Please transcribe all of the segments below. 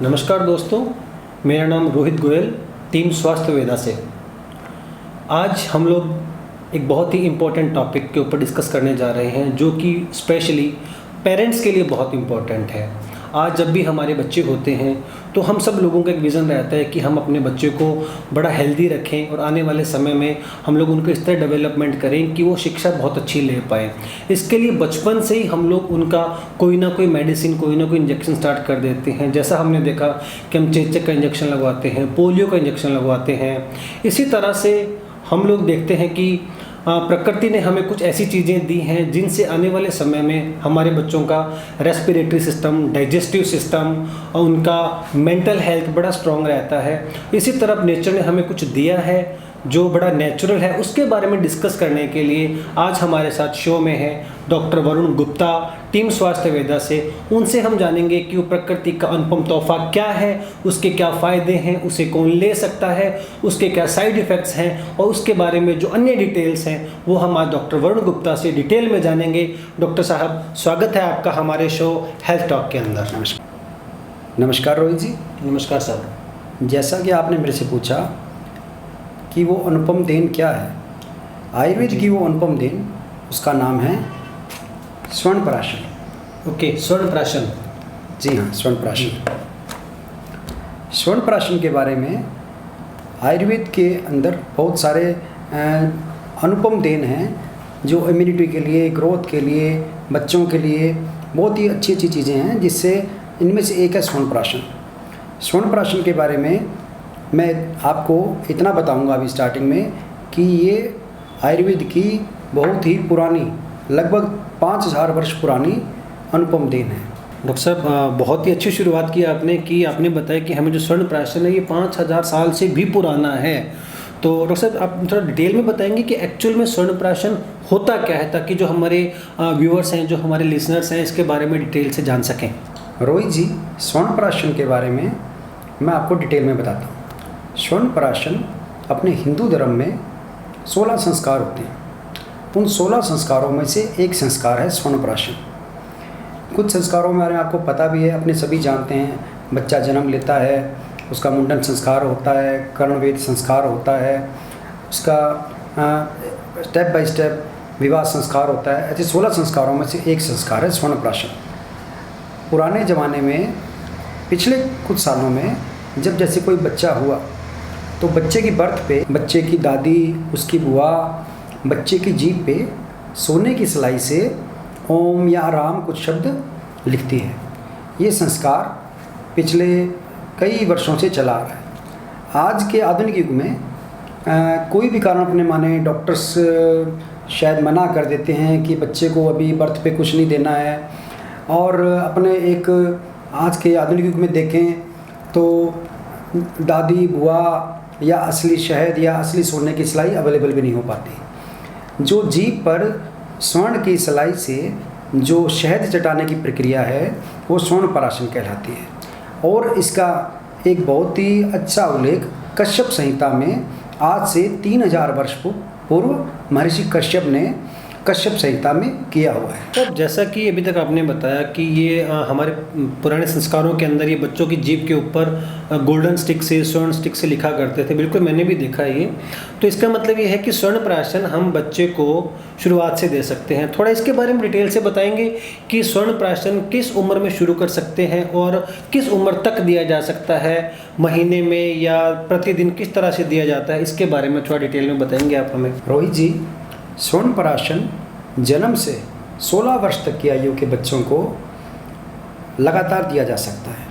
नमस्कार दोस्तों, मेरा नाम रोहित गोयल, टीम स्वास्थ्य वेदा से। आज हम लोग एक बहुत ही इम्पोर्टेंट टॉपिक के ऊपर डिस्कस करने जा रहे हैं, जो कि स्पेशली पेरेंट्स के लिए बहुत इम्पोर्टेंट है। आज जब भी हमारे बच्चे होते हैं तो हम सब लोगों का एक विज़न रहता है कि हम अपने बच्चे को बड़ा हेल्दी रखें और आने वाले समय में हम लोग उनको इस तरह डेवलपमेंट करें कि वो शिक्षा बहुत अच्छी ले पाएँ। इसके लिए बचपन से ही हम लोग उनका कोई ना कोई मेडिसिन, कोई ना कोई इंजेक्शन स्टार्ट कर देते हैं। जैसा हमने देखा कि हम चेचक का इंजेक्शन लगवाते हैं, पोलियो का इंजेक्शन लगवाते हैं। इसी तरह से हम लोग देखते हैं कि प्रकृति ने हमें कुछ ऐसी चीज़ें दी हैं जिनसे आने वाले समय में हमारे बच्चों का रेस्पिरेटरी सिस्टम, डाइजेस्टिव सिस्टम और उनका मेंटल हेल्थ बड़ा स्ट्रॉन्ग रहता है। इसी तरह नेचर ने हमें कुछ दिया है जो बड़ा नेचुरल है। उसके बारे में डिस्कस करने के लिए आज हमारे साथ शो में है डॉक्टर वरुण गुप्ता, टीम स्वास्थ्य वेदा से। उनसे हम जानेंगे कि वो प्रकृति का अनुपम तोहफा क्या है, उसके क्या फ़ायदे हैं, उसे कौन ले सकता है, उसके क्या साइड इफ़ेक्ट्स हैं और उसके बारे में जो अन्य डिटेल्स हैं वो हम आज डॉक्टर वरुण गुप्ता से डिटेल में जानेंगे। डॉक्टर साहब, स्वागत है आपका हमारे शो हेल्थ टॉक के अंदर। नमस्कार रोहित जी। नमस्कार सर। जैसा कि आपने मेरे से पूछा कि वो अनुपम देन क्या है, आयुर्वेद की वो अनुपम देन, उसका नाम है स्वर्ण प्राशन। ओके, स्वर्ण प्राशन। जी हाँ, स्वर्ण प्राशन। स्वर्ण प्राशन के बारे में आयुर्वेद के अंदर बहुत सारे अनुपम देन हैं जो इम्यूनिटी के लिए, ग्रोथ के लिए, बच्चों के लिए बहुत ही अच्छी अच्छी चीज़ें हैं, जिससे इनमें से एक है स्वर्ण प्राशन। स्वर्ण प्राशन के बारे में मैं आपको इतना बताऊंगा अभी स्टार्टिंग में कि ये आयुर्वेद की बहुत ही पुरानी, लगभग 5000 वर्ष पुरानी अनुपम देन है। डॉक्टर साहब, बहुत ही अच्छी शुरुआत की आपने कि आपने बताया कि हमें जो स्वर्ण प्राशन है ये 5000 साल से भी पुराना है। तो डॉक्टर साहब, आप थोड़ा डिटेल में बताएंगे कि एक्चुअल में स्वर्ण प्राशन होता क्या है, ताकि जो हमारे व्यूअर्स हैं, जो हमारे लिसनर्स हैं, इसके बारे में डिटेल से जान सकें। रोहित जी, स्वर्ण प्राशन के बारे में मैं आपको डिटेल में बताता हूँ। स्वर्ण प्राशन अपने हिंदू धर्म में 16 संस्कार होते हैं। उन 16 संस्कारों में से एक संस्कार है स्वर्ण प्राशन। कुछ संस्कारों के बारे में आपको पता भी है, अपने सभी जानते हैं। बच्चा जन्म लेता है, उसका मुंडन संस्कार होता है, कर्णवेद संस्कार होता है, उसका स्टेप बाय स्टेप विवाह संस्कार होता है। ऐसे 16 संस्कारों में से एक संस्कार है स्वर्ण प्राशन। पुराने ज़माने में, पिछले कुछ सालों में, जब जैसे कोई बच्चा हुआ तो बच्चे की बर्थ पे बच्चे की दादी, उसकी बुआ बच्चे की जीभ पे सोने की सिलाई से ओम या राम कुछ शब्द लिखती है। ये संस्कार पिछले कई वर्षों से चला आ रहा है। आज के आधुनिक युग में कोई भी कारण अपने माने डॉक्टर्स शायद मना कर देते हैं कि बच्चे को अभी बर्थ पे कुछ नहीं देना है। और अपने एक आज के आधुनिक युग में देखें तो दादी, बुआ या असली शहद या असली सोने की सिलाई अवेलेबल भी नहीं हो पाती। जो जीभ पर स्वर्ण की सिलाई से जो शहद चटाने की प्रक्रिया है वो स्वर्ण प्राशन कहलाती है। और इसका एक बहुत ही अच्छा उल्लेख कश्यप संहिता में आज से 3000 वर्ष पूर्व महर्षि कश्यप ने कश्यप संहिता में किया हुआ है। तो जैसा कि अभी तक आपने बताया कि ये हमारे पुराने संस्कारों के अंदर ये बच्चों की जीभ के ऊपर गोल्डन स्टिक से, स्वर्ण स्टिक से लिखा करते थे। बिल्कुल, मैंने भी देखा है ये। तो इसका मतलब ये है कि स्वर्ण प्राशन हम बच्चे को शुरुआत से दे सकते हैं। थोड़ा इसके बारे में डिटेल से बताएंगे कि स्वर्ण प्राशन किस उम्र में शुरू कर सकते हैं और किस उम्र तक दिया जा सकता है, महीने में या प्रतिदिन किस तरह से दिया जाता है, इसके बारे में थोड़ा डिटेल में बताएंगे आप हमें। रोहित जी, स्वर्ण प्राशन जन्म से 16 वर्ष तक की आयु के बच्चों को लगातार दिया जा सकता है।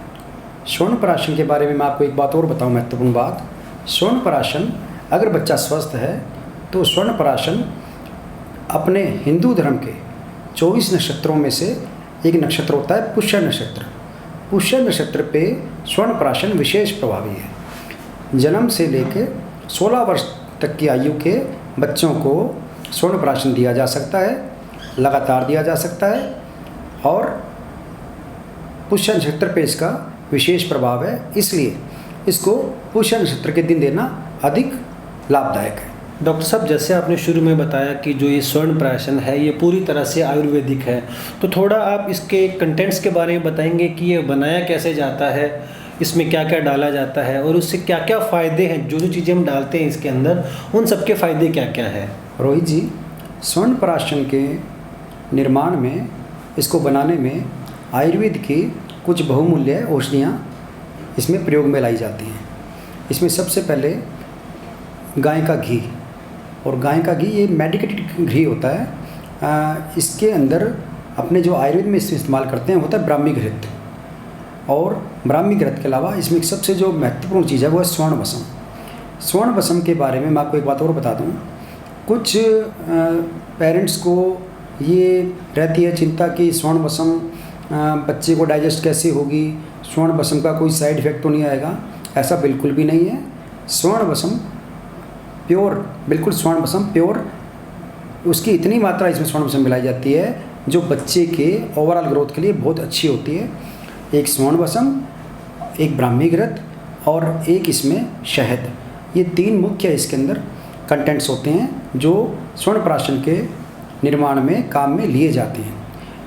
स्वर्ण प्राशन के बारे में मैं आपको एक बात और बताऊं, महत्वपूर्ण बात। स्वर्ण प्राशन, अगर बच्चा स्वस्थ है तो स्वर्ण प्राशन अपने हिंदू धर्म के 24 नक्षत्रों में से एक नक्षत्र होता है पुष्य नक्षत्र। पुष्य नक्षत्र पे स्वर्ण प्राशन विशेष प्रभावी है। जन्म से लेकर 16 वर्ष तक की आयु के बच्चों को स्वर्ण प्राशन दिया जा सकता है, लगातार दिया जा सकता है। और पुष्य नक्षत्र पे इसका विशेष प्रभाव है, इसलिए इसको पुष्य नक्षत्र के दिन देना अधिक लाभदायक है। डॉक्टर साहब, जैसे आपने शुरू में बताया कि जो ये स्वर्ण प्राशन है ये पूरी तरह से आयुर्वेदिक है, तो थोड़ा आप इसके कंटेंट्स के बारे में बताएंगे कि ये बनाया कैसे जाता है, इसमें क्या क्या डाला जाता है और उससे क्या क्या फ़ायदे हैं, जो जो चीज़ें हम डालते हैं इसके अंदर उन सब के फ़ायदे क्या क्या है। रोहित जी, स्वर्ण प्राशन के निर्माण में, इसको बनाने में आयुर्वेद की कुछ बहुमूल्य औषधियाँ इसमें प्रयोग में लाई जाती हैं। इसमें सबसे पहले गाय का घी, और गाय का घी ये मेडिकेटेड घी होता है। इसके अंदर अपने जो आयुर्वेद में इस्तेमाल करते हैं होता है ब्राह्मी घृत, और ब्राह्मी घृत के अलावा इसमें एक सबसे जो महत्वपूर्ण चीज़ है वो है स्वर्ण भस्म। स्वर्ण भस्म के बारे में मैं आपको एक बात और बता दूं, कुछ पेरेंट्स को ये रहती है चिंता कि स्वर्ण भस्म बच्चे को डाइजेस्ट कैसे होगी, स्वर्ण भस्म का कोई साइड इफ़ेक्ट तो नहीं आएगा। ऐसा बिल्कुल भी नहीं है। स्वर्ण भस्म प्योर, बिल्कुल स्वर्ण भस्म प्योर, उसकी इतनी मात्रा इसमें स्वर्ण भस्म मिलाई जाती है जो बच्चे के ओवरऑल ग्रोथ के लिए बहुत अच्छी होती है। एक स्वर्ण भस्म, एक ब्राह्मी घृत और एक इसमें शहद, ये 3 मुख्य इसके अंदर कंटेंट्स होते हैं जो स्वर्ण प्राशन के निर्माण में काम में लिए जाते हैं।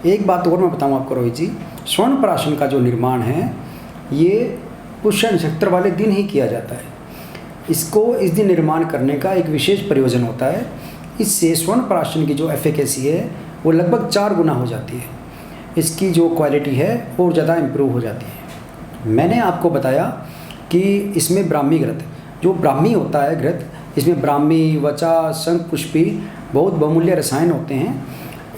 एक बात और मैं बताऊं आपको रोहित जी, स्वर्ण प्राशन का जो निर्माण है ये पुष्य नक्षत्र वाले दिन ही किया जाता है। इसको इस दिन निर्माण करने का एक विशेष प्रयोजन होता है। इससे स्वर्ण प्राशन की जो एफिकेसी है वो लगभग 4 गुना हो जाती है। इसकी जो क्वालिटी है और ज़्यादा इम्प्रूव हो जाती है। मैंने आपको बताया कि इसमें ब्राह्मी घृत, जो ब्राह्मी होता है घृत, इसमें ब्राह्मी, वचा, शंख पुष्पी बहुत बहुमूल्य रसायन होते हैं।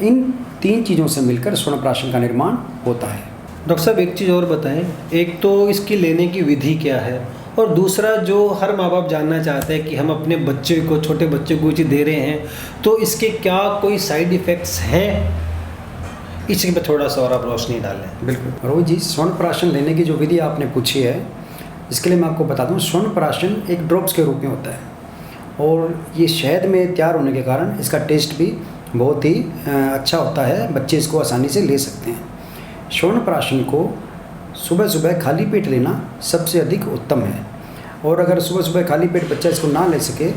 इन 3 चीज़ों से मिलकर स्वर्ण प्राशन का निर्माण होता है। डॉक्टर साहब एक चीज़ और बताएं, एक तो इसकी लेने की विधि क्या है, और दूसरा जो हर माँ बाप जानना चाहते हैं कि हम अपने बच्चे को, छोटे बच्चे को चीज़ दे रहे हैं तो इसके क्या कोई साइड इफ़ेक्ट्स हैं, इसके पर थोड़ा सा और आप रोशनी डालें। बिल्कुल रोहित जी, स्वर्ण प्राशन लेने की जो विधि आपने पूछी है इसके लिए मैं आपको बता दूं, स्वर्ण प्राशन एक ड्रॉप्स के रूप में होता है और ये शहद में तैयार होने के कारण इसका टेस्ट भी बहुत ही अच्छा होता है। बच्चे इसको आसानी से ले सकते हैं। स्वर्ण प्राशन को सुबह सुबह खाली पेट लेना सबसे अधिक उत्तम है, और अगर सुबह सुबह खाली पेट बच्चा इसको ना ले सके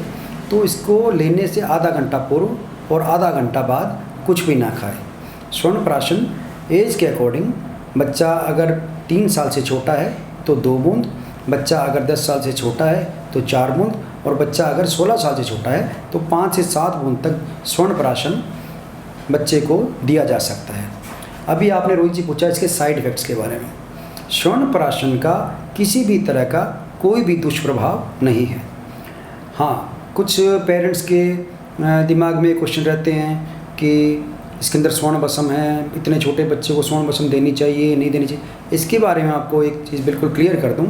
तो इसको लेने से आधा घंटा पूर्व और आधा घंटा बाद कुछ भी ना खाए। स्वर्ण प्राशन एज के अकॉर्डिंग, बच्चा अगर 3 साल से छोटा है तो 2 बूंद, बच्चा अगर 10 साल से छोटा है तो 4 बूंद, और बच्चा अगर 16 साल से छोटा है तो 5 से 7 बूंद तक स्वर्ण प्राशन बच्चे को दिया जा सकता है। अभी आपने रोहित जी पूछा इसके साइड इफ़ेक्ट्स के बारे में। स्वर्ण प्राशन का किसी भी तरह का कोई भी दुष्प्रभाव नहीं है। हाँ, कुछ पेरेंट्स के दिमाग में क्वेश्चन रहते हैं कि इसके अंदर स्वर्ण भस्म है, इतने छोटे बच्चे को स्वर्ण भस्म देनी चाहिए नहीं देनी चाहिए। इसके बारे में आपको एक चीज़ बिल्कुल क्लियर कर दूं,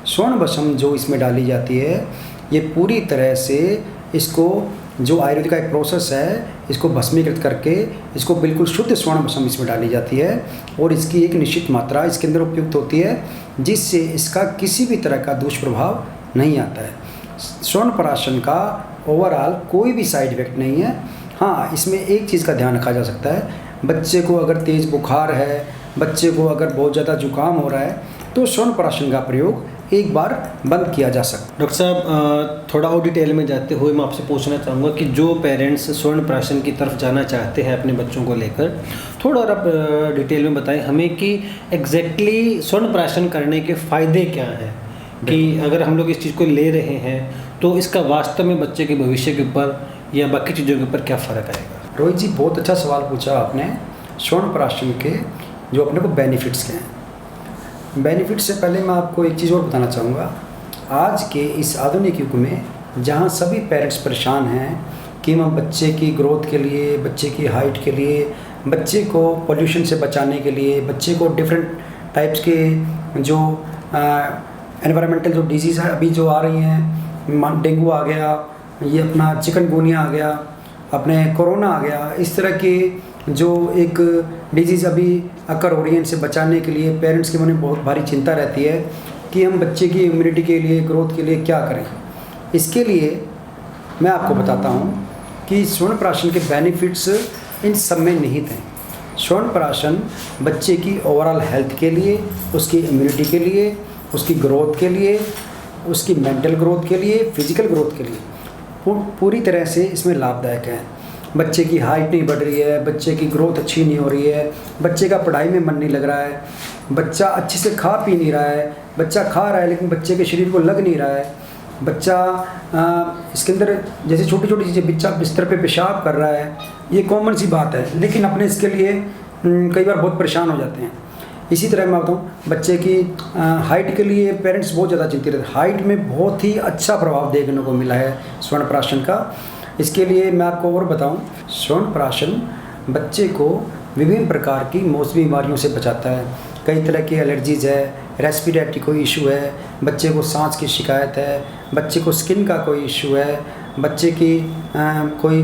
स्वर्ण भस्म जो इसमें डाली जाती है ये पूरी तरह से इसको, जो आयुर्वेद का एक प्रोसेस है, इसको भस्मीकृत करके इसको बिल्कुल शुद्ध स्वर्ण भस्म इसमें डाली जाती है और इसकी एक निश्चित मात्रा इसके अंदर उपयुक्त होती है जिससे इसका किसी भी तरह का दुष्प्रभाव नहीं आता है। स्वर्ण प्राशन का ओवरऑल कोई भी साइड इफ़ेक्ट नहीं है। हाँ, इसमें एक चीज़ का ध्यान रखा जा सकता है, बच्चे को अगर तेज़ बुखार है, बच्चे को अगर बहुत ज़्यादा जुकाम हो रहा है तो स्वर्ण प्राशन का प्रयोग एक बार बंद किया जा सकता है। डॉक्टर साहब थोड़ा और डिटेल में जाते हुए मैं आपसे पूछना चाहूँगा कि जो पेरेंट्स स्वर्ण प्राशन की तरफ जाना चाहते हैं अपने बच्चों को लेकर, थोड़ा और आप डिटेल में बताएं हमें कि एग्जैक्टली स्वर्ण प्राशन करने के फ़ायदे क्या हैं, कि अगर हम लोग इस चीज़ को ले रहे हैं तो इसका वास्तव में बच्चे के भविष्य के ऊपर या बाकी चीज़ों के ऊपर क्या फ़र्क आएगा। रोहित जी, बहुत अच्छा सवाल पूछा आपने। स्वर्ण प्राशन के जो अपने को बेनिफिट्स के हैं, बेनिफिट्स से पहले मैं आपको एक चीज़ और बताना चाहूँगा। आज के इस आधुनिक युग में जहाँ सभी पेरेंट्स परेशान हैं कि हम बच्चे की ग्रोथ के लिए, बच्चे की हाइट के लिए, बच्चे को पोल्यूशन से बचाने के लिए, बच्चे को डिफरेंट टाइप्स के जो एनवायरमेंटल जो डिजीज़ है अभी जो आ रही हैं, डेंगू आ गया, ये अपना चिकनगुनिया आ गया, अपने कोरोना आ गया, इस तरह के जो एक डिजीज़ अभी अकर हो रही है, इनसे बचाने के लिए पेरेंट्स के मन में बहुत भारी चिंता रहती है कि हम बच्चे की इम्यूनिटी के लिए, ग्रोथ के लिए क्या करें। इसके लिए मैं आपको बताता हूँ कि स्वर्ण प्राशन के बेनिफिट्स इन सब में निहित हैं। स्वर्ण प्राशन बच्चे की ओवरऑल हेल्थ के लिए, उसकी इम्यूनिटी के लिए, उसकी ग्रोथ के लिए, उसकी मेंटल ग्रोथ के लिए, फिजिकल ग्रोथ के लिए पूरी तरह से इसमें लाभदायक है। बच्चे की हाइट नहीं बढ़ रही है, बच्चे की ग्रोथ अच्छी नहीं हो रही है, बच्चे का पढ़ाई में मन नहीं लग रहा है, बच्चा अच्छे से खा पी नहीं रहा है, बच्चा खा रहा है लेकिन बच्चे के शरीर को लग नहीं रहा है, बच्चा इसके अंदर जैसे छोटी छोटी चीज़ें, बच्चा बिस्तर पे पेशाब कर रहा है, ये कॉमन सी बात है, लेकिन अपने इसके लिए कई बार बहुत परेशान हो जाते हैं। इसी तरह मैं बताऊँ, बच्चे की हाइट के लिए पेरेंट्स बहुत ज़्यादा चिंतित रहते हैं। हाइट में बहुत ही अच्छा प्रभाव देखने को मिला है स्वर्णप्राशन का। इसके लिए मैं आपको और बताऊँ, स्वर्णप्राशन बच्चे को विभिन्न प्रकार की मौसमी बीमारियों से बचाता है। कई तरह की एलर्जीज़ है, रेस्पिरेटरी कोई इशू है, बच्चे को सांस की शिकायत है, बच्चे को स्किन का कोई इशू है, बच्चे की कोई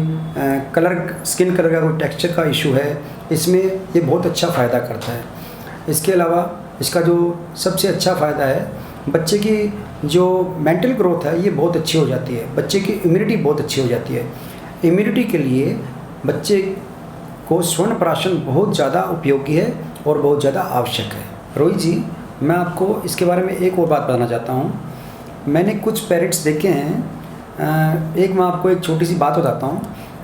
स्किन कलर का कोई टेक्सचर का इशू है, इसमें ये बहुत अच्छा फ़ायदा करता है। इसके अलावा इसका जो सबसे अच्छा फ़ायदा है, बच्चे की जो मेंटल ग्रोथ है ये बहुत अच्छी हो जाती है, बच्चे की इम्यूनिटी बहुत अच्छी हो जाती है। इम्यूनिटी के लिए बच्चे को स्वर्णप्राशन बहुत ज़्यादा उपयोगी है और बहुत ज़्यादा आवश्यक है। रोहित जी, मैं आपको इसके बारे में एक और बात बताना चाहता हूँ। मैंने कुछ पेरेंट्स देखे हैं, एक मैं आपको एक छोटी सी बात बताता हूँ।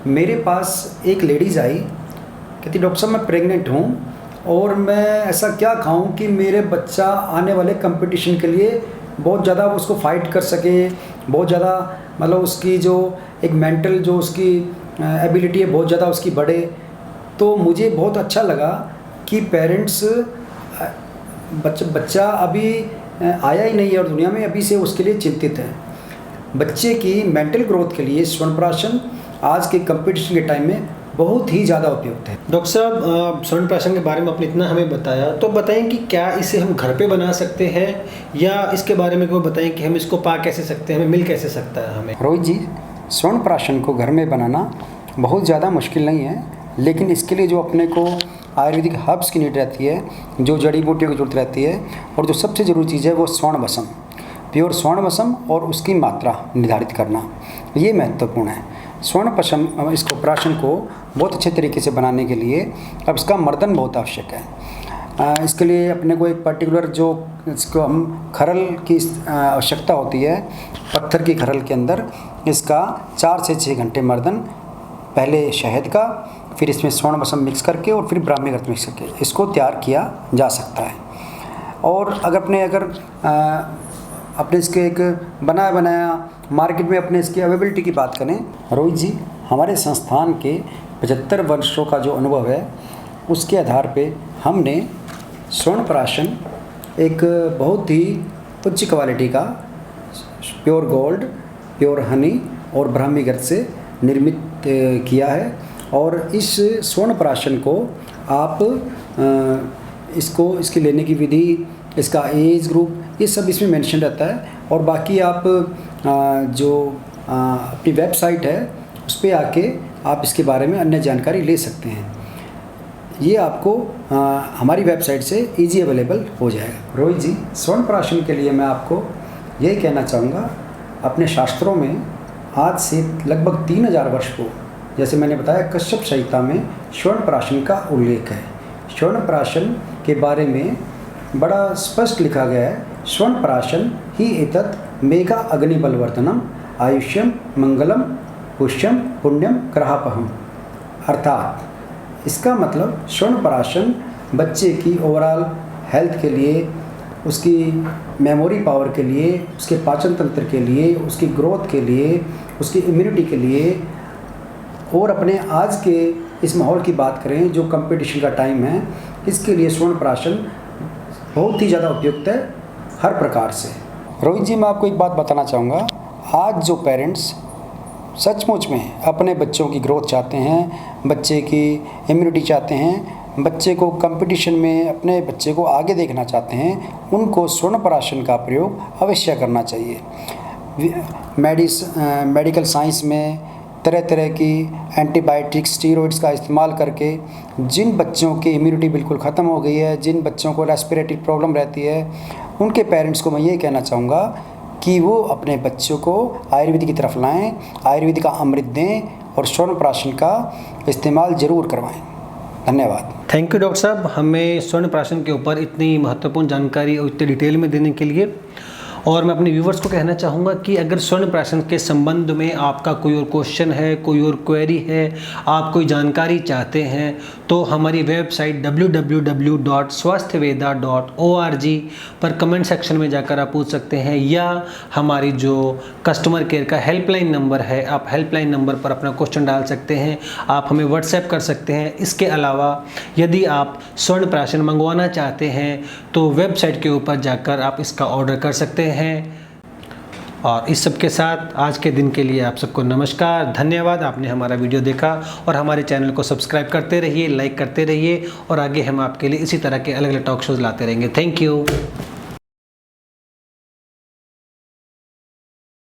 मेरे पास एक लेडीज़ आई, कहती डॉक्टर साहब मैं प्रेग्नेंट हूँ और मैं ऐसा क्या खाऊं कि मेरे बच्चा आने वाले कंपटीशन के लिए बहुत ज़्यादा उसको फाइट कर सके, बहुत ज़्यादा मतलब उसकी जो एक मेंटल जो उसकी एबिलिटी है बहुत ज़्यादा उसकी बढ़े। तो मुझे बहुत अच्छा लगा कि पेरेंट्स बच्चा अभी आया ही नहीं है और दुनिया में अभी से उसके लिए चिंतित हैं। बच्चे की मेंटल ग्रोथ के लिए स्वर्णप्राशन आज के कंपटीशन के टाइम में बहुत ही ज़्यादा उपयुक्त है। डॉक्टर साहब, स्वर्णप्राशन के बारे में आपने इतना हमें बताया, तो बताएं कि क्या इसे हम घर पे बना सकते हैं या इसके बारे में कोई बताएं कि हम इसको पा कैसे सकते हैं, हमें मिल कैसे सकता है हमें? रोहित जी, स्वर्णप्राशन को घर में बनाना बहुत ज़्यादा मुश्किल नहीं है, लेकिन इसके लिए जो अपने को आयुर्वेदिक हर्ब्स की नीड रहती है, जो जड़ी बूटियों की जरूरत रहती है, और जो सबसे ज़रूरी चीज़ है वो स्वर्ण भस्म, प्योर स्वर्ण भस्म और उसकी मात्रा निर्धारित करना, ये महत्वपूर्ण है। स्वर्ण भस्म इसको प्राशन को बहुत अच्छे तरीके से बनाने के लिए अब इसका मर्दन बहुत आवश्यक है। इसके लिए अपने को एक पर्टिकुलर जो इसको हम खरल की आवश्यकता होती है, पत्थर की खरल के अंदर इसका 4 से 6 घंटे मर्दन, पहले शहद का, फिर इसमें स्वर्ण भस्म मिक्स करके और फिर ब्राह्मी घृत मिक्स करके इसको तैयार किया जा सकता है। और अगर अपने इसके एक बनाया मार्केट में अपने इसकी अवेलेबिलिटी की बात करें, रोहित जी, हमारे संस्थान के 75 वर्षों का जो अनुभव है उसके आधार पे हमने स्वर्णप्राशन एक बहुत ही उच्च क्वालिटी का प्योर गोल्ड, प्योर हनी और ब्राह्मी घृत से निर्मित किया है। और इस स्वर्णप्राशन को आप इसकी लेने की विधि, इसका एज ग्रुप, ये सब इसमें मेंशन रहता है। और बाकी आप जो अपनी वेबसाइट है उस पर आके आप इसके बारे में अन्य जानकारी ले सकते हैं। ये आपको हमारी वेबसाइट से इजी अवेलेबल हो जाएगा। रोहित जी, स्वर्णप्राशन के लिए मैं आपको यही कहना चाहूँगा, अपने शास्त्रों में आज से लगभग 3000 वर्ष को, जैसे मैंने बताया, कश्यप संहिता में स्वर्णप्राशन का उल्लेख है। स्वर्णप्राशन के बारे में बड़ा स्पष्ट लिखा गया है, स्वर्णप्राशन ही एतत् मेघा अग्निबलवर्धनम आयुष्यम मंगलम पुष्यम पुण्यम ग्रहापहम। अर्थात इसका मतलब स्वर्णप्राशन बच्चे की ओवरऑल हेल्थ के लिए, उसकी मेमोरी पावर के लिए, उसके पाचन तंत्र के लिए, उसकी ग्रोथ के लिए, उसकी इम्यूनिटी के लिए, और अपने आज के इस माहौल की बात करें जो कंपटीशन का टाइम है, इसके लिए स्वर्णप्राशन बहुत ही ज़्यादा उपयुक्त है हर प्रकार से। रोहित जी, मैं आपको एक बात बताना चाहूँगा, आज जो पेरेंट्स सचमुच में अपने बच्चों की ग्रोथ चाहते हैं, बच्चे की इम्यूनिटी चाहते हैं, बच्चे को कंपटीशन में अपने बच्चे को आगे देखना चाहते हैं, उनको स्वर्णप्राशन का प्रयोग अवश्य करना चाहिए। मेडिकल साइंस में तरह तरह की एंटीबायोटिक्स, स्टीरॉइड्स का इस्तेमाल करके जिन बच्चों की इम्यूनिटी बिल्कुल ख़त्म हो गई है, जिन बच्चों को रेस्पिरेटरी प्रॉब्लम रहती है, उनके पेरेंट्स को मैं ये कहना चाहूँगा कि वो अपने बच्चों को आयुर्वेद की तरफ लाएं, आयुर्वेद का अमृत दें और स्वर्णप्राशन का इस्तेमाल ज़रूर करवाएं। धन्यवाद। थैंक यू डॉक्टर साहब, हमें स्वर्णप्राशन के ऊपर इतनी महत्वपूर्ण जानकारी और इतने डिटेल में देने के लिए। और मैं अपने व्यूवर्स को कहना चाहूँगा कि अगर स्वर्ण प्राशन के संबंध में आपका कोई और क्वेश्चन है, कोई और क्वेरी है, आप कोई जानकारी चाहते हैं, तो हमारी वेबसाइट www.swasthveda.org पर कमेंट सेक्शन में जाकर आप पूछ सकते हैं, या हमारी जो कस्टमर केयर का हेल्पलाइन नंबर है, आप हेल्पलाइन नंबर पर अपना क्वेश्चन डाल सकते हैं, आप हमें व्हाट्सएप कर सकते हैं। इसके अलावा यदि आप स्वर्ण प्राशन मंगवाना चाहते हैं तो वेबसाइट के ऊपर जाकर आप इसका ऑर्डर कर सकते हैं। और इस सब के साथ आज के दिन के लिए आप सबको नमस्कार, धन्यवाद। आपने हमारा वीडियो देखा और हमारे चैनल को सब्सक्राइब करते रहिए, लाइक करते रहिए, और आगे हम आपके लिए इसी तरह के अलग अलग टॉक शोज़ लाते रहेंगे। Thank you.